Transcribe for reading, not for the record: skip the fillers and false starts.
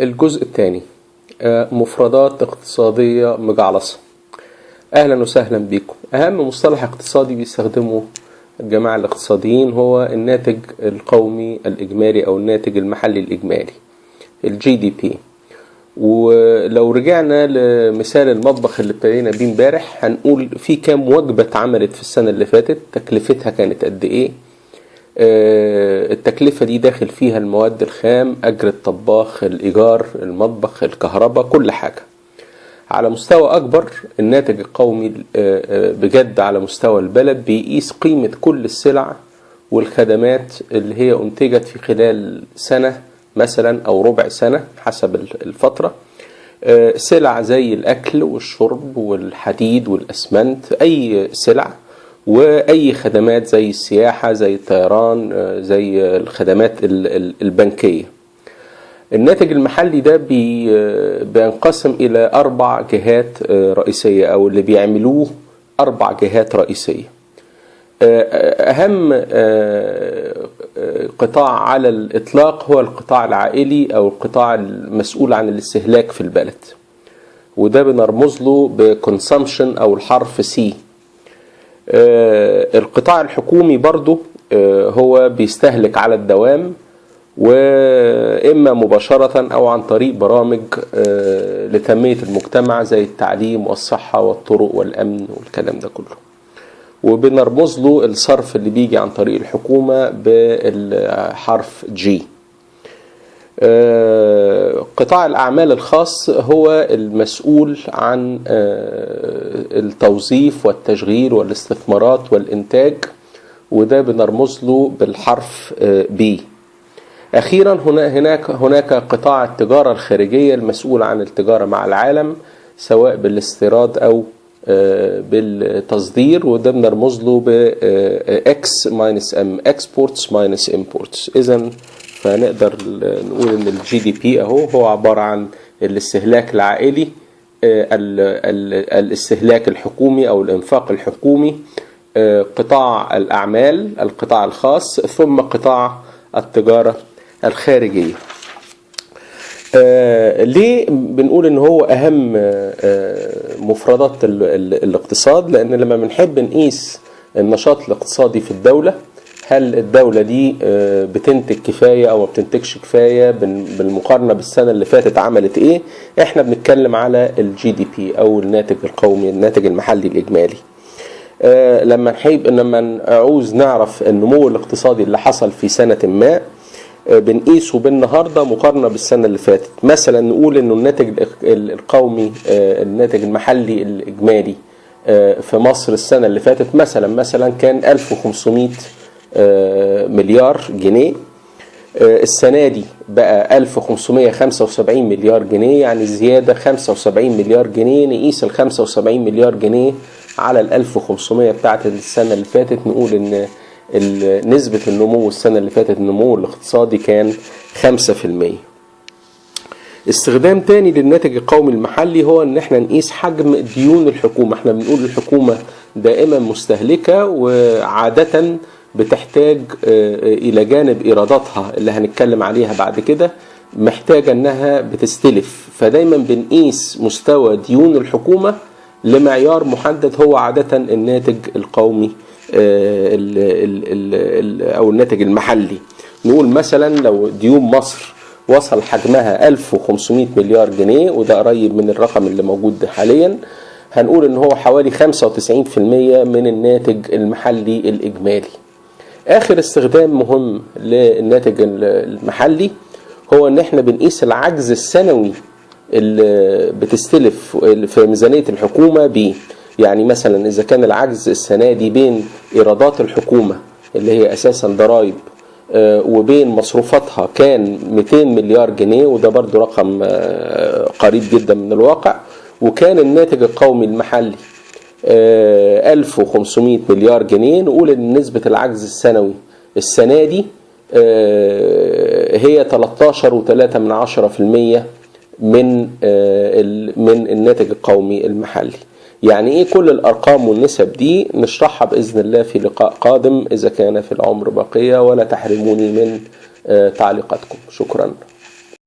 الجزء الثاني، مفردات اقتصادية مجعلصة. أهلا وسهلا بكم. أهم مصطلح اقتصادي بيستخدمه الجماعة الاقتصاديين هو الناتج القومي الإجمالي أو الناتج المحلي الإجمالي، الGDP. ولو رجعنا لمثال المطبخ اللي ابتدينا بيه امبارح هنقول في كام وجبة اتعملت في السنة اللي فاتت، تكلفتها كانت قد ايه، التكلفة دي داخل فيها المواد الخام، أجر الطباخ، الإيجار، المطبخ، الكهرباء، كل حاجة. على مستوى أكبر الناتج القومي بجد على مستوى البلد بيقيس قيمة كل السلع والخدمات اللي هي أنتجت في خلال سنة مثلا أو ربع سنة حسب الفترة. سلع زي الأكل والشرب والحديد والأسمنت، أي سلع، وأي خدمات زي السياحة، زي الطيران، زي الخدمات البنكية. الناتج المحلي ده بينقسم إلى 4 جهات رئيسية، أو اللي بيعملوه 4 جهات رئيسية. أهم قطاع على الإطلاق هو القطاع العائلي أو القطاع المسؤول عن الاستهلاك في البلد، وده بنرمز له بكونسامشن أو الحرف سي. القطاع الحكومي برضو هو بيستهلك على الدوام، وإما مباشرة أو عن طريق برامج لتنمية المجتمع زي التعليم والصحة والطرق والأمن والكلام ده كله، وبنرمز له الصرف اللي بيجي عن طريق الحكومة بالحرف جي. قطاع الأعمال الخاص هو المسؤول عن التوظيف والتشغيل والاستثمارات والإنتاج، وده بنرمز له بالحرف بي. أخيرا هناك قطاع التجارة الخارجية المسؤول عن التجارة مع العالم، سواء بالاستيراد أو بالتصدير، وده بنرمز له ب X-M exports minus imports. إذن فنقدر نقول إن الGDP هو عبارة عن الاستهلاك العائلي، الاستهلاك الحكومي أو الإنفاق الحكومي، قطاع الأعمال، القطاع الخاص، ثم قطاع التجارة الخارجية. ليه بنقول ان هو اهم مفردات الاقتصاد؟ لان لما بنحب نقيس النشاط الاقتصادي في الدولة، هل الدولة دي بتنتج كفاية او ما بتنتجش كفاية بالمقارنة بالسنة اللي فاتت عملت ايه، احنا بنتكلم على الGDP او الناتج القومي، الناتج المحلي الاجمالي. لما نعوز نعرف النمو الاقتصادي اللي حصل في سنة ما، بنقيسه بالنهاردة مقارنة بالسنة اللي فاتت. مثلا نقول انه الناتج القومي، الناتج المحلي الإجمالي في مصر السنة اللي فاتت مثلا كان 1500 مليار جنيه. السنة دي بقى 1575 مليار جنيه، يعني زيادة 75 مليار جنيه. نقيس ال 75 مليار جنيه على ال 1500 بتاعت السنة اللي فاتت، نقول ان نسبة النمو السنة اللي فاتت، النمو الاقتصادي كان 5%. استخدام تاني للناتج القومي المحلي هو ان احنا نقيس حجم ديون الحكومة. احنا بنقول الحكومة دائما مستهلكة، وعادة بتحتاج الى جانب ايراداتها اللي هنتكلم عليها بعد كده محتاجة انها بتستلف. فدايما بنقيس مستوى ديون الحكومة لمعيار محدد هو عادة الناتج القومي أو الناتج المحلي. نقول مثلا لو ديون مصر وصل حجمها 1500 مليار جنيه، وده قريب من الرقم اللي موجود حاليا، هنقول ان هو حوالي 95% من الناتج المحلي الإجمالي. آخر استخدام مهم للناتج المحلي هو ان احنا بنقيس العجز السنوي اللي بتستلف في ميزانية الحكومة بيه. يعني مثلا إذا كان العجز السنة دي بين إيرادات الحكومة اللي هي أساسا ضرائب وبين مصروفاتها كان 200 مليار جنيه، وده برضو رقم قريب جدا من الواقع، وكان الناتج القومي المحلي 1500 مليار جنيه، نقول إن نسبة العجز السنوي السنة دي هي 13.3% من الناتج القومي المحلي. يعني ايه كل الارقام والنسب دي؟ نشرحها باذن الله في لقاء قادم اذا كان في العمر بقية، ولا تحرموني من تعليقاتكم. شكرا.